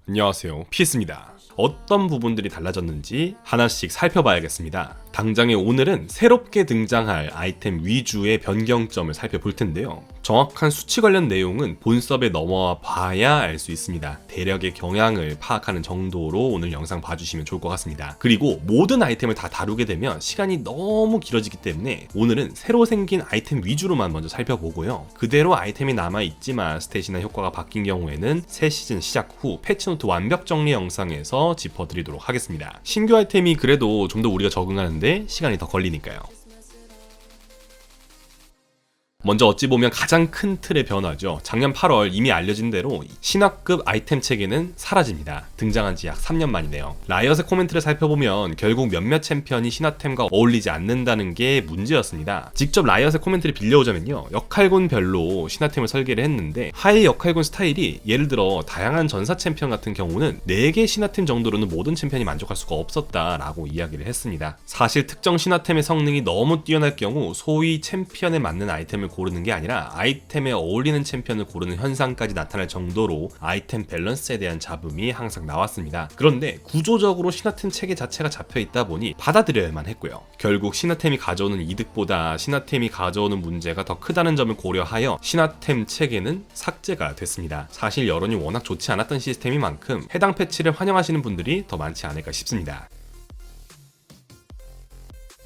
안녕하세요, PS입니다. 어떤 부분들이 달라졌는지 하나씩 살펴봐야겠습니다. 당장에 오늘은 새롭게 등장할 아이템 위주의 변경점을 살펴볼 텐데요. 정확한 수치 관련 내용은 본섭에 넘어와 봐야 알 수 있습니다. 대략의 경향을 파악하는 정도로 오늘 영상 봐주시면 좋을 것 같습니다. 그리고 모든 아이템을 다 다루게 되면 시간이 너무 길어지기 때문에 오늘은 새로 생긴 아이템 위주로만 먼저 살펴보고요. 그대로 아이템이 남아있지만 스탯이나 효과가 바뀐 경우에는 새 시즌 시작 후 패치노트 완벽 정리 영상에서 짚어드리도록 하겠습니다. 신규 아이템이 그래도 좀 더 우리가 적응하는데 시간이 더 걸리니까요. 먼저 어찌 보면 가장 큰 틀의 변화죠. 작년 8월 이미 알려진 대로 신화급 아이템 체계는 사라집니다. 등장한 지 약 3년 만이네요. 라이엇의 코멘트를 살펴보면 결국 몇몇 챔피언이 신화템과 어울리지 않는다는 게 문제였습니다. 직접 라이엇의 코멘트를 빌려오자면요, 역할군별로 신화템을 설계를 했는데 하이 역할군 스타일이 예를 들어 다양한 전사 챔피언 같은 경우는 4개 신화템 정도로는 모든 챔피언이 만족할 수가 없었다라고 이야기를 했습니다. 사실 특정 신화템의 성능이 너무 뛰어날 경우 소위 챔피언에 맞는 아이템을 고르는 게 아니라 아이템에 어울리는 챔피언을 고르는 현상까지 나타날 정도로 아이템 밸런스에 대한 잡음이 항상 나왔습니다. 그런데 구조적으로 신화템 체계 자체가 잡혀있다 보니 받아들여야만 했고요. 결국 신화템이 가져오는 이득보다 신화템이 가져오는 문제가 더 크다는 점을 고려하여 신화템 체계는 삭제가 됐습니다. 사실 여론이 워낙 좋지 않았던 시스템인 만큼 해당 패치를 환영하시는 분들이 더 많지 않을까 싶습니다.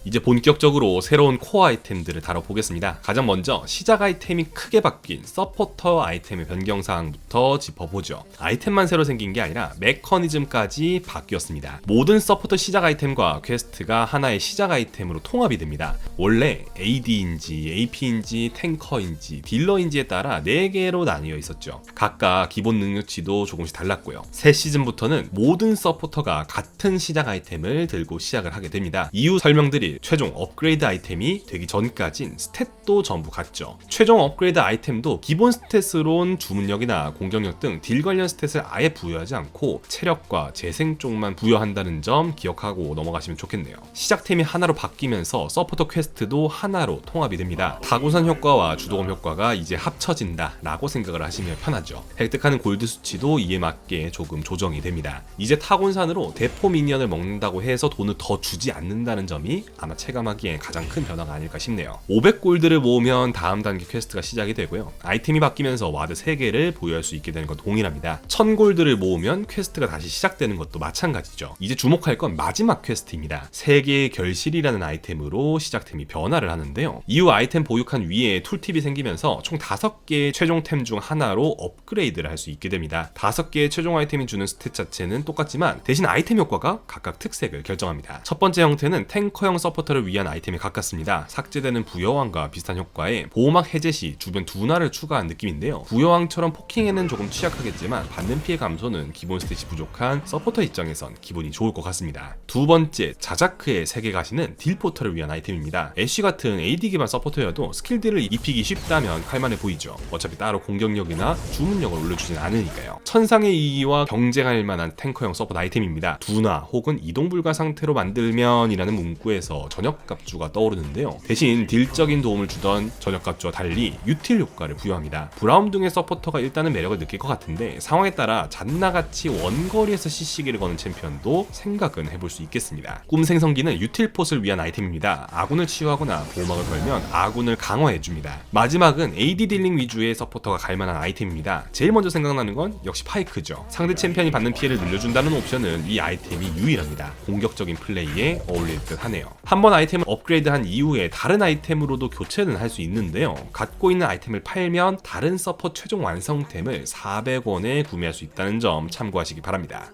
이제 본격적으로 새로운 코어 아이템들을 다뤄보겠습니다. 가장 먼저 시작 아이템이 크게 바뀐 서포터 아이템의 변경사항부터 짚어보죠. 아이템만 새로 생긴 게 아니라 메커니즘까지 바뀌었습니다. 모든 서포터 시작 아이템과 퀘스트가 하나의 시작 아이템으로 통합이 됩니다. 원래 AD인지 AP인지 탱커인지 딜러인지에 따라 4개로 나뉘어 있었죠. 각각 기본 능력치도 조금씩 달랐고요. 새 시즌부터는 모든 서포터가 같은 시작 아이템을 들고 시작을 하게 됩니다. 이후 설명드릴 최종 업그레이드 아이템이 되기 전까진 스탯도 전부 같죠. 최종 업그레이드 아이템도 기본 스탯으론 주문력이나 공격력 등 딜 관련 스탯을 아예 부여하지 않고 체력과 재생 쪽만 부여한다는 점 기억하고 넘어가시면 좋겠네요. 시작템이 하나로 바뀌면서 서포터 퀘스트도 하나로 통합이 됩니다. 타고산 효과와 주도검 효과가 이제 합쳐진다 라고 생각을 하시면 편하죠. 획득하는 골드 수치도 이에 맞게 조금 조정이 됩니다. 이제 타곤산으로 대포 미니언을 먹는다고 해서 돈을 더 주지 않는다는 점이 아마 체감하기엔 가장 큰 변화가 아닐까 싶네요. 500골드를 모으면 다음 단계 퀘스트가 시작이 되고요. 아이템이 바뀌면서 와드 3개를 보유할 수 있게 되는 건 동일합니다. 1000골드를 모으면 퀘스트가 다시 시작되는 것도 마찬가지죠. 이제 주목할 건 마지막 퀘스트입니다. 3개의 결실이라는 아이템으로 시작템이 변화를 하는데요. 이후 아이템 보유칸 위에 툴팁이 생기면서 총 5개의 최종템 중 하나로 업그레이드를 할 수 있게 됩니다. 5개의 최종 아이템이 주는 스탯 자체는 똑같지만 대신 아이템 효과가 각각 특색을 결정합니다. 첫 번째 형태는 탱커형 서포터를 위한 아이템에 가깝습니다. 삭제되는 부여왕과 비슷한 효과에 보호막 해제 시 주변 둔화를 추가한 느낌인데요. 부여왕처럼 포킹에는 조금 취약하겠지만 받는 피해 감소는 기본 스탯이 부족한 서포터 입장에선 기분이 좋을 것 같습니다. 두 번째, 자자크의 세계가시는 딜포터를 위한 아이템입니다. 애쉬 같은 AD 기반 서포터여도 스킬 딜을 입히기 쉽다면 할만해 보이죠. 어차피 따로 공격력이나 주문력을 올려주진 않으니까요. 천상의 이기와 경쟁할 만한 탱커형 서포터 아이템입니다. 둔화 혹은 이동 불가 상태로 만들면 이라는 문구에서 전역갑주가 떠오르는데요. 대신 딜적인 도움을 주던 전역갑주와 달리 유틸 효과를 부여합니다. 브라움 등의 서포터가 일단은 매력을 느낄 것 같은데 상황에 따라 잔나같이 원거리에서 CC기를 거는 챔피언도 생각은 해볼 수 있겠습니다. 꿈 생성기는 유틸폿을 위한 아이템입니다. 아군을 치유하거나 보호막을 걸면 아군을 강화해줍니다. 마지막은 AD 딜링 위주의 서포터가 갈만한 아이템입니다. 제일 먼저 생각나는 건 역시 파이크죠. 상대 챔피언이 받는 피해를 늘려준다는 옵션은 이 아이템이 유일합니다. 공격적인 플레이에 어울릴 듯 하네요. 한번 아이템을 업그레이드한 이후에 다른 아이템으로도 교체는 할 수 있는데요. 갖고 있는 아이템을 팔면 다른 서포 최종 완성템을 400원에 구매할 수 있다는 점 참고하시기 바랍니다.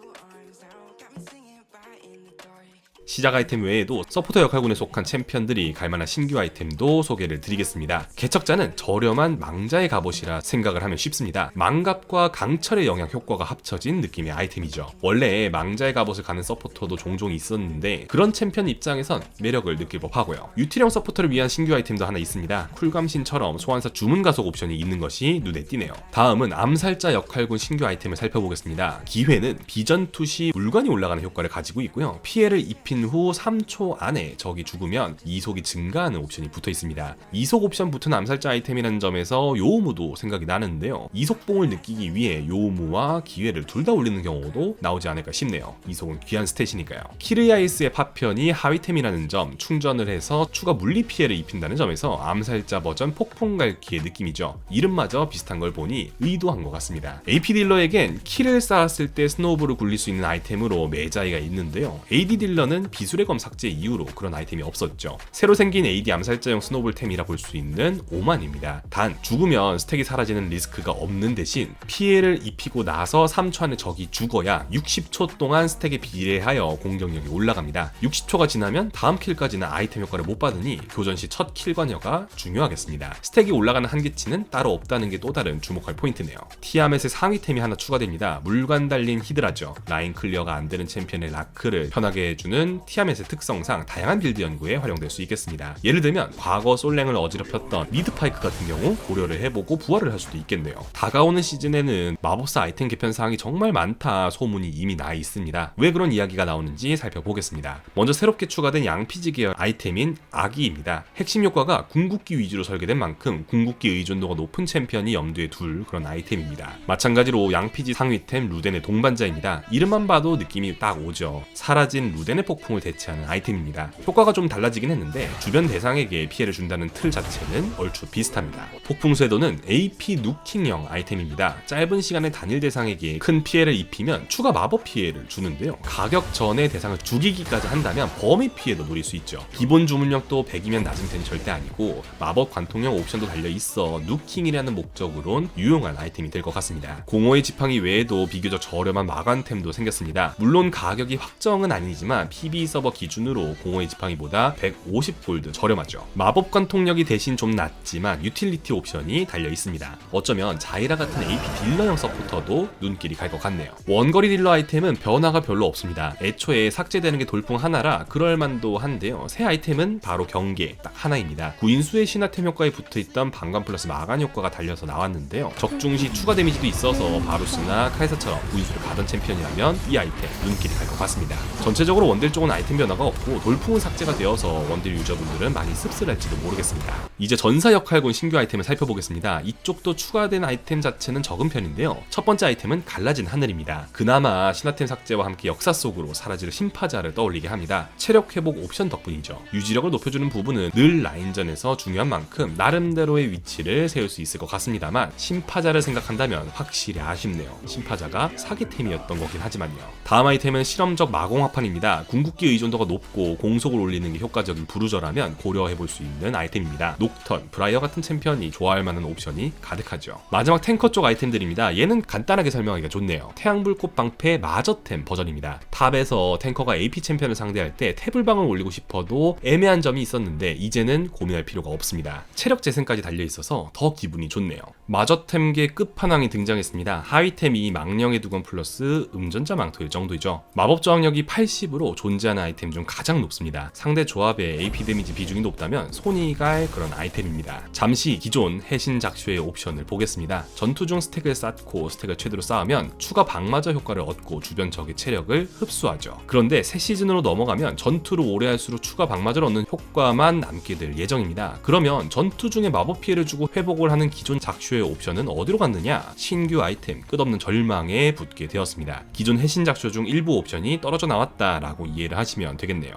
시작 아이템 외에도 서포터 역할군에 속한 챔피언들이 갈만한 신규 아이템도 소개를 드리겠습니다. 개척자는 저렴한 망자의 갑옷이라 생각을 하면 쉽습니다. 망갑과 강철의 영향 효과가 합쳐진 느낌의 아이템이죠. 원래 망자의 갑옷을 가는 서포터도 종종 있었는데 그런 챔피언 입장에선 매력을 느낄 법하고요. 유틸형 서포터를 위한 신규 아이템도 하나 있습니다. 쿨감신처럼 소환사 주문 가속 옵션이 있는 것이 눈에 띄네요. 다음은 암살자 역할군 신규 아이템을 살펴보겠습니다. 기회는 비전 투시 물건이 올라가는 효과를 가지고 있고요. 피해를 입힌 입힌 후 3초 안에 적이 죽으면 이속이 증가하는 옵션이 붙어 있습니다. 이속 옵션 붙은 암살자 아이템이라는 점에서 요우무도 생각이 나는데요. 이속봉을 느끼기 위해 요우무와 기회를 둘 다 올리는 경우도 나오지 않을까 싶네요. 이속은 귀한 스탯이니까요. 키르야이스의 파편이 하위템이라는 점, 충전을 해서 추가 물리 피해를 입힌다는 점에서 암살자 버전 폭풍갈퀴의 느낌이죠. 이름마저 비슷한 걸 보니 의도한 것 같습니다. AP 딜러에겐 키를 쌓았을 때 스노우볼을 굴릴 수 있는 아이템으로 매자이가 있는데요. AD 딜러는 비술의 검 삭제 이후로 그런 아이템이 없었죠. 새로 생긴 AD 암살자용 스노우볼템이라 볼 수 있는 오만입니다. 단 죽으면 스택이 사라지는 리스크가 없는 대신 피해를 입히고 나서 3초 안에 적이 죽어야 60초 동안 스택에 비례하여 공격력이 올라갑니다. 60초가 지나면 다음 킬까지는 아이템 효과를 못 받으니 교전 시 첫 킬 관여가 중요하겠습니다. 스택이 올라가는 한계치는 따로 없다는 게 또 다른 주목할 포인트네요. 티아멧의 상위템이 하나 추가됩니다. 물관 달린 히드라죠. 라인 클리어가 안 되는 챔피언의 라크를 편하게 해주는 티아멧의 특성상 다양한 빌드 연구에 활용될 수 있겠습니다. 예를 들면 과거 솔랭을 어지럽혔던 미드파이크 같은 경우 고려를 해보고 부활을 할 수도 있겠네요. 다가오는 시즌에는 마법사 아이템 개편 사항이 정말 많다 소문이 이미 나 있습니다. 왜 그런 이야기가 나오는지 살펴보겠습니다. 먼저 새롭게 추가된 양피지 계열 아이템인 아기입니다. 핵심 효과가 궁극기 위주로 설계된 만큼 궁극기 의존도가 높은 챔피언이 염두에 둘 그런 아이템입니다. 마찬가지로 양피지 상위템 루덴의 동반자입니다. 이름만 봐도 느낌이 딱 오죠. 사라진 루덴의 폭풍을 대체하는 아이템입니다. 효과가 좀 달라지긴 했는데 주변 대상에게 피해를 준다는 틀 자체는 얼추 비슷합니다. 폭풍 쇄도는 AP 누킹형 아이템입니다. 짧은 시간에 단일 대상에게 큰 피해를 입히면 추가 마법 피해를 주는데요. 가격 전에 대상을 죽이기까지 한다면 범위 피해도 노릴 수 있죠. 기본 주문력도 100이면 낮은 편이 절대 아니고 마법 관통형 옵션도 달려있어 누킹이라는 목적으론 유용한 아이템이 될 것 같습니다. 공허의 지팡이 외에도 비교적 저렴한 마관템도 생겼습니다. 물론 가격이 확정은 아니지만 PB 서버 기준으로 공허의 지팡이보다 150골드 저렴하죠. 마법 관통력이 대신 좀 낮지만 유틸리티 옵션이 달려있습니다. 어쩌면 자이라 같은 AP 딜러형 서포터도 눈길이 갈 것 같네요. 원거리 딜러 아이템은 변화가 별로 없습니다. 애초에 삭제되는 게 돌풍 하나라 그럴만도 한데요. 새 아이템은 바로 경계 딱 하나입니다. 구인수의 신화템 효과에 붙어있던 방관 플러스 마간 효과가 달려서 나왔는데요. 적중시 추가 데미지도 있어서 바루스나 카이사처럼 구인수를 가던 챔피언이라면 이 아이템 눈길이 갈 것 같습니다. 전체적으로 원딜 쪽은 아이템 변화가 없고 돌풍은 삭제가 되어서 원딜 유저분들은 많이 씁쓸할지도 모르겠습니다. 이제 전사 역할군 신규 아이템을 살펴보겠습니다. 이쪽도 추가된 아이템 자체는 적은 편인데요. 첫 번째 아이템은 갈라진 하늘입니다. 그나마 신화템 삭제와 함께 역사 속으로 사라질 심파자를 떠올리게 합니다. 체력 회복 옵션 덕분이죠. 유지력을 높여주는 부분은 늘 라인전에서 중요한 만큼 나름대로의 위치를 세울 수 있을 것 같습니다만 심파자를 생각한다면 확실히 아쉽네요. 심파자가 사기템이었던 거긴 하지만요. 다음 아이템은 실험적 마공화판입니다. 궁극기 의존도가 높고 공속을 올리는 게 효과적인 부르저라면 고려해볼 수 있는 아이템입니다. 녹턴, 브라이어 같은 챔피언이 좋아할 만한 옵션이 가득하죠. 마지막 탱커 쪽 아이템들입니다. 얘는 간단하게 설명하기가 좋네요. 태양불꽃 방패 마저템 버전입니다. 탑에서 탱커가 AP 챔피언을 상대할 때 태블방을 올리고 싶어도 애매한 점이 있었는데 이제는 고민할 필요가 없습니다. 체력 재생까지 달려있어서 더 기분이 좋네요. 마저템계 끝판왕이 등장했습니다. 하위템이 망령의 두건 플러스 음전자 망토일 정도이죠. 마법 저항력이 80으로 존재하는 아이템 중 가장 높습니다. 상대 조합의 AP 데미지 비중이 높다면 손이 갈 그런 아이템입니다. 잠시 기존 해신 작쇼의 옵션을 보겠습니다. 전투 중 스택을 쌓고 스택을 최대로 쌓으면 추가 방마저 효과를 얻고 주변 적의 체력을 흡수하죠. 그런데 새 시즌으로 넘어가면 전투를 오래 할수록 추가 방마저를 얻는 효과만 남게 될 예정입니다. 그러면 전투 중에 마법 피해를 주고 회복을 하는 기존 작쇼의 옵션은 어디로 갔느냐? 신규 아이템 끝없는 절망에 붙게 되었습니다. 기존 해신 작쇼 중 일부 옵션이 떨어져 나왔다라고 이해를 하시면 되겠네요.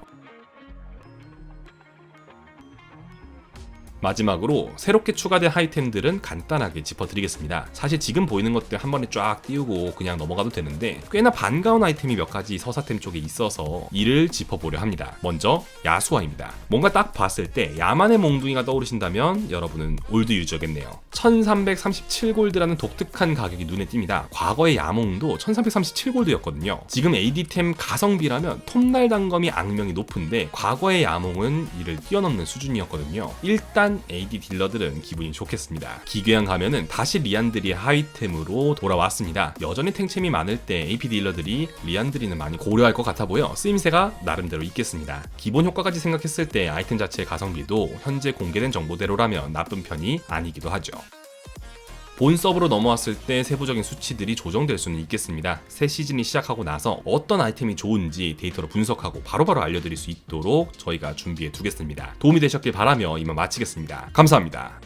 마지막으로 새롭게 추가된 아이템들은 간단하게 짚어드리겠습니다. 사실 지금 보이는 것들 한 번에 쫙 띄우고 그냥 넘어가도 되는데 꽤나 반가운 아이템이 몇 가지 서사템 쪽에 있어서 이를 짚어보려 합니다. 먼저 야수아입니다. 뭔가 딱 봤을 때 야만의 몽둥이가 떠오르신다면 여러분은 올드 유저겠네요. 1337골드라는 독특한 가격이 눈에 띕니다. 과거의 야몽도 1337골드였거든요. 지금 AD템 가성비라면 톱날 단검이 악명이 높은데 과거의 야몽은 이를 뛰어넘는 수준이었거든요. 일단 AD 딜러들은 기분이 좋겠습니다. 기괴한 가면은 다시 리안드리의 하위템으로 돌아왔습니다. 여전히 탱챔이 많을 때 AP 딜러들이 리안드리는 많이 고려할 것 같아 보여 쓰임새가 나름대로 있겠습니다. 기본 효과까지 생각했을 때 아이템 자체의 가성비도 현재 공개된 정보대로라면 나쁜 편이 아니기도 하죠. 본 서버로 넘어왔을 때 세부적인 수치들이 조정될 수는 있겠습니다. 새 시즌이 시작하고 나서 어떤 아이템이 좋은지 데이터로 분석하고 바로바로 알려드릴 수 있도록 저희가 준비해 두겠습니다. 도움이 되셨길 바라며 이만 마치겠습니다. 감사합니다.